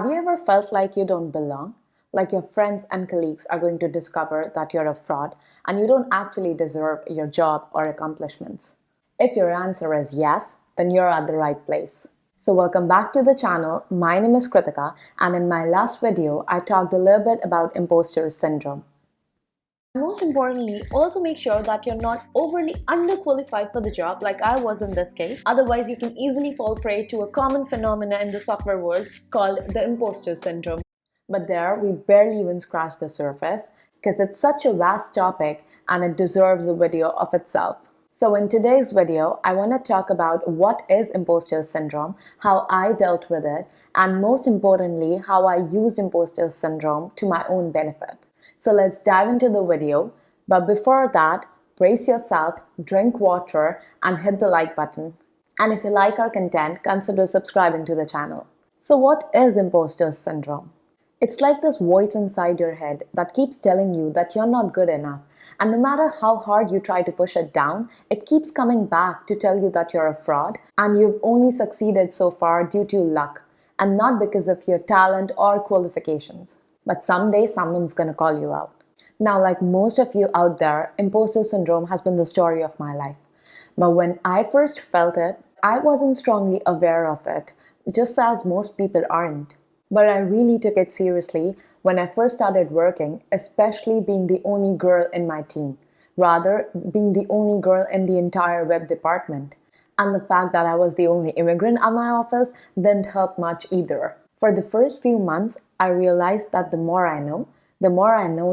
Have you ever felt like you don't belong? Like your friends and colleagues are going to discover that you're a fraud and you don't actually deserve your job or accomplishments? If your answer is yes, then you're at the right place. So welcome back to the channel. My name is Kritika, and in my last video, I talked a little bit about imposter syndrome. Most importantly, also make sure that you're not overly underqualified for the job like I was in this case. Otherwise, you can easily fall prey to a common phenomena in the software world called the imposter syndrome. But there, we barely even scratched the surface because it's such a vast topic and it deserves a video of itself. So in today's video, I want to talk about what is imposter syndrome, how I dealt with it, and most importantly, how I used imposter syndrome to my own benefit. So let's dive into the video. But before that, brace yourself, drink water, and hit the like button. And if you like our content, consider subscribing to the channel. So what is imposter syndrome? It's like this voice inside your head that keeps telling you that you're not good enough. And no matter how hard you try to push it down, it keeps coming back to tell you that you're a fraud and you've only succeeded so far due to luck and not because of your talent or qualifications. But someday someone's gonna call you out. Now, like most of you out there, imposter syndrome has been the story of my life. But when I first felt it, I wasn't strongly aware of it, just as most people aren't. But I really took it seriously when I first started working, especially being the only girl in my team, rather being the only girl in the entire web department. And the fact that I was the only immigrant at my office didn't help much either. For the first few months, I realized that the more I know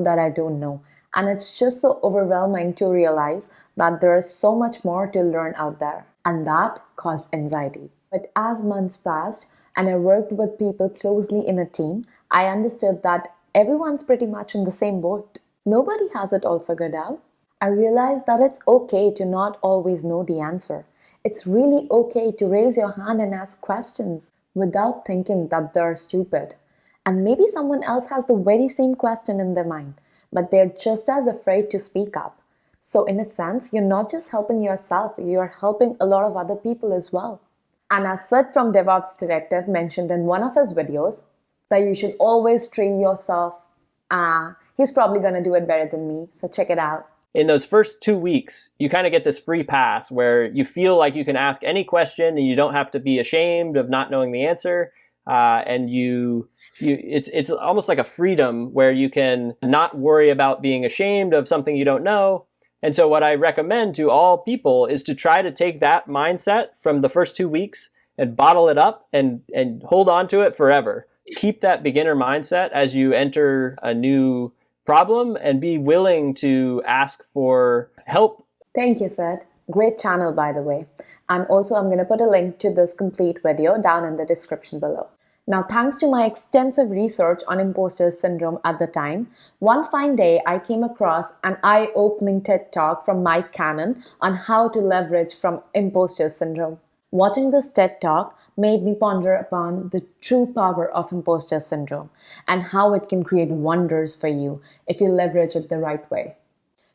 that I don't know. And it's just so overwhelming to realize that there is so much more to learn out there. And that caused anxiety. But as months passed and I worked with people closely in a team, I understood that everyone's pretty much in the same boat. Nobody has it all figured out. I realized that it's okay to not always know the answer. It's really okay to raise your hand and ask questions without thinking that they're stupid. And maybe someone else has the very same question in their mind, but they're just as afraid to speak up. So in a sense, you're not just helping yourself, you're helping a lot of other people as well. And as Sid from DevOps Directive mentioned in one of his videos, that you should always treat yourself, he's probably gonna do it better than me, so check it out. In those first 2 weeks, you kind of get this free pass where you feel like you can ask any question and you don't have to be ashamed of not knowing the answer. And it's almost like a freedom where you can not worry about being ashamed of something you don't know. And so what I recommend to all people is to try to take that mindset from the first 2 weeks and bottle it up and hold on to it forever. Keep that beginner mindset as you enter a new problem and be willing to ask for help. Thank you, Sid. Great channel, by the way. And also, I'm going to put a link to this complete video down in the description below. Now, thanks to my extensive research on imposter syndrome at the time, one fine day I came across an eye-opening TED Talk from Mike Cannon on how to leverage from imposter syndrome. Watching this TED Talk made me ponder upon the true power of imposter syndrome and how it can create wonders for you if you leverage it the right way.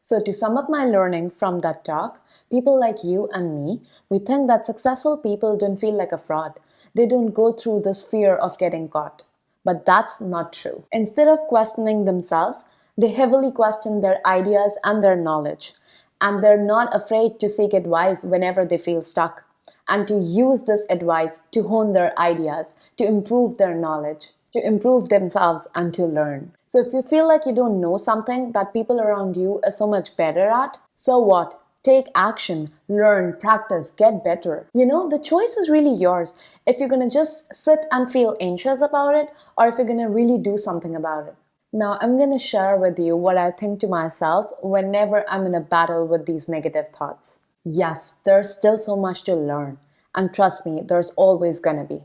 So to sum up my learning from that talk, people like you and me, we think that successful people don't feel like a fraud. They don't go through this fear of getting caught. But that's not true. Instead of questioning themselves, they heavily question their ideas and their knowledge. And they're not afraid to seek advice whenever they feel stuck, and to use this advice to hone their ideas, to improve their knowledge, to improve themselves, and to learn. So if you feel like you don't know something that people around you are so much better at, so what? Take action, learn, practice, get better. You know, the choice is really yours. If you're gonna just sit and feel anxious about it, or if you're gonna really do something about it. Now, I'm gonna share with you what I think to myself whenever I'm in a battle with these negative thoughts. Yes, there's still so much to learn. And trust me, there's always gonna be.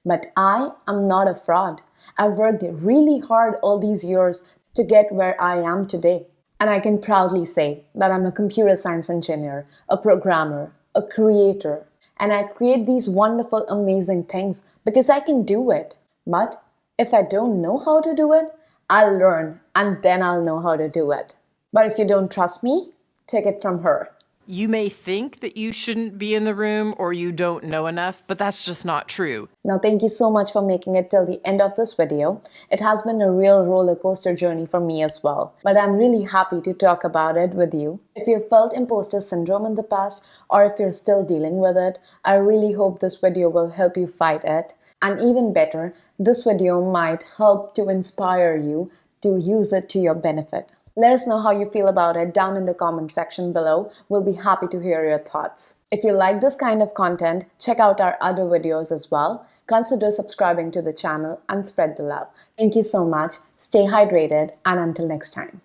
But I am not a fraud. I've worked really hard all these years to get where I am today. And I can proudly say that I'm a computer science engineer, a programmer, a creator. And I create these wonderful, amazing things because I can do it. But if I don't know how to do it, I'll learn and then I'll know how to do it. But if you don't trust me, take it from her. You may think that you shouldn't be in the room or you don't know enough, but that's just not true. Now, thank you so much for making it till the end of this video. It has been a real roller coaster journey for me as well, but I'm really happy to talk about it with you. If you've felt imposter syndrome in the past, or if you're still dealing with it, I really hope this video will help you fight it. And even better, this video might help to inspire you to use it to your benefit. Let us know how you feel about it down in the comment section below. We'll be happy to hear your thoughts. If you like this kind of content, check out our other videos as well. Consider subscribing to the channel and spread the love. Thank you so much. Stay hydrated, and until next time.